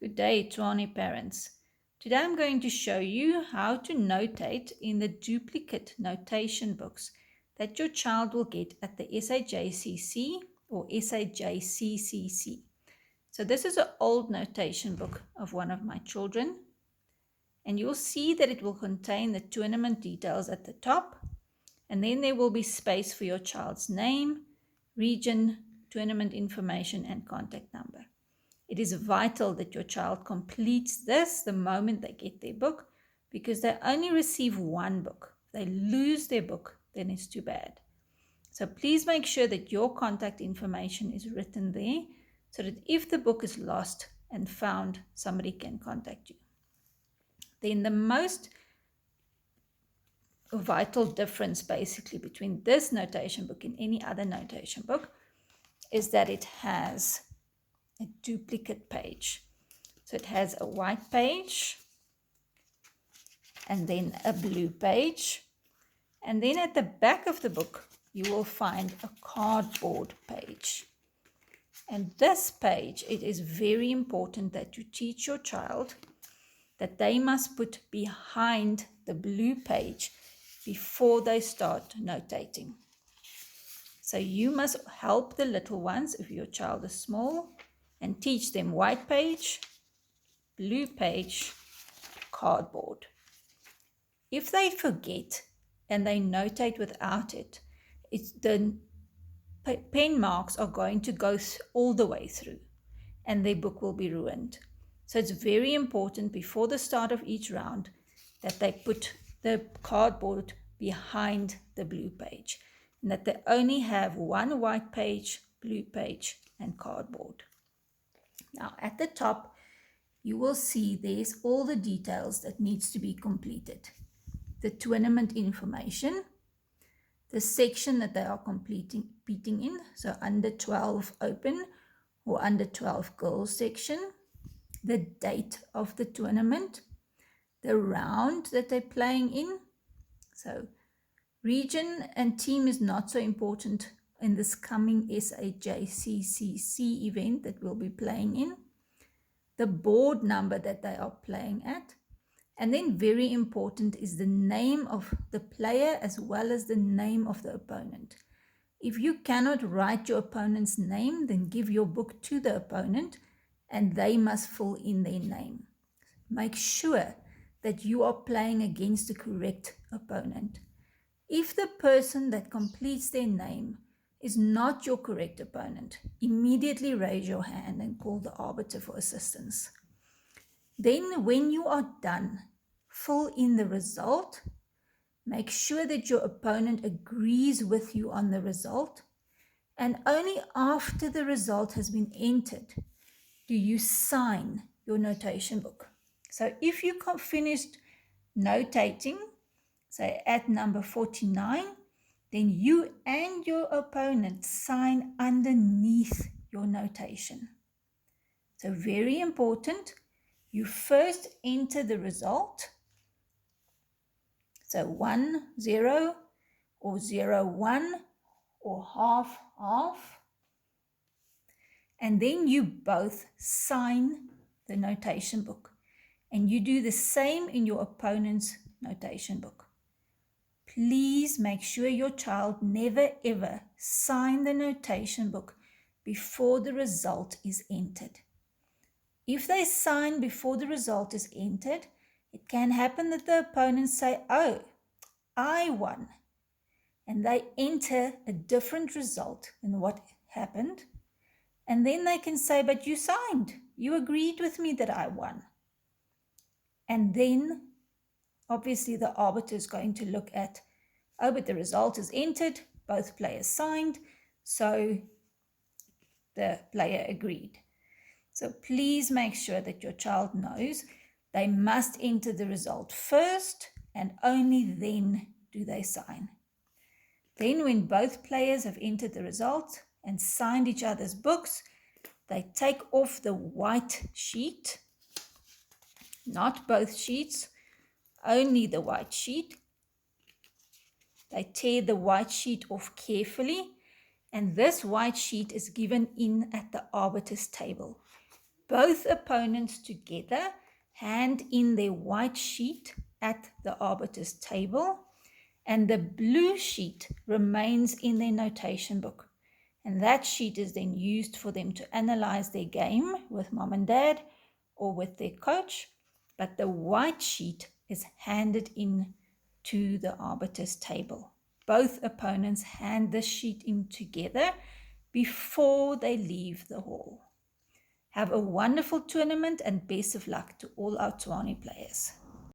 Good day, Tshwane parents. Today I'm going to show you how to notate in the duplicate notation books that your child will get at the SAJCC or SAJCCC. So this is an old notation book of one of my children, and you'll see that it will contain the tournament details at the top, and then there will be space for your child's name, region, tournament information, and contact number. It is vital that your child completes this the moment they get their book, because they only receive one book. If they lose their book, then it's too bad. So please make sure that your contact information is written there so that if the book is lost and found, somebody can contact you. Then the most vital difference basically between this notation book and any other notation book is that it has a duplicate page. So it has a white page and then a blue page, and then at the back of the book you will find a cardboard page. And this page, it is very important that you teach your child that they must put behind the blue page before they start notating. So you must help the little ones, if your child is small, and teach them white page, blue page, cardboard. If they forget and they notate without it, the pen marks are going to go all the way through and their book will be ruined. So it's very important before the start of each round that they put the cardboard behind the blue page and that they only have one white page, blue page, and cardboard. Now at the top, you will see there's all the details that needs to be completed. The tournament information, the section that they are competing in, so under 12 open or under 12 girls section, the date of the tournament, the round that they're playing in. So region and team is not so important in this coming SAJCCC event that we'll be playing in, the board number that they are playing at, and then very important is the name of the player as well as the name of the opponent. If you cannot write your opponent's name, then give your book to the opponent and they must fill in their name. Make sure that you are playing against the correct opponent. If the person that completes their name is not your correct opponent, immediately raise your hand and call the arbiter for assistance. Then when you are done, fill in the result. Make sure that your opponent agrees with you on the result. And only after the result has been entered do you sign your notation book. So if you finished notating, say at number 49, then you and your opponent sign underneath your notation. So very important, you first enter the result. So 1-0 or 0-1 or half. And then you both sign the notation book. And you do the same in your opponent's notation book. Please make sure your child never ever sign the notation book before the result is entered. If they sign before the result is entered, it can happen that the opponents say, "Oh, I won," and they enter a different result than what happened. And then they can say, "But you signed. You agreed with me that I won." And then, obviously, the arbiter is going to look at, "Oh, but the result is entered. Both players signed, so the player agreed." So please make sure that your child knows they must enter the result first and only then do they sign. Then when both players have entered the result and signed each other's books, they take off the white sheet, not both sheets, only the white sheet. They tear the white sheet off carefully, and this white sheet is given in at the arbiter's table. Both opponents together hand in their white sheet at the arbiter's table, and the blue sheet remains in their notation book. And that sheet is then used for them to analyze their game with mom and dad or with their coach. But the white sheet is handed in to the arbiter's table. Both opponents hand this sheet in together before they leave the hall. Have a wonderful tournament and best of luck to all our Tshwane players.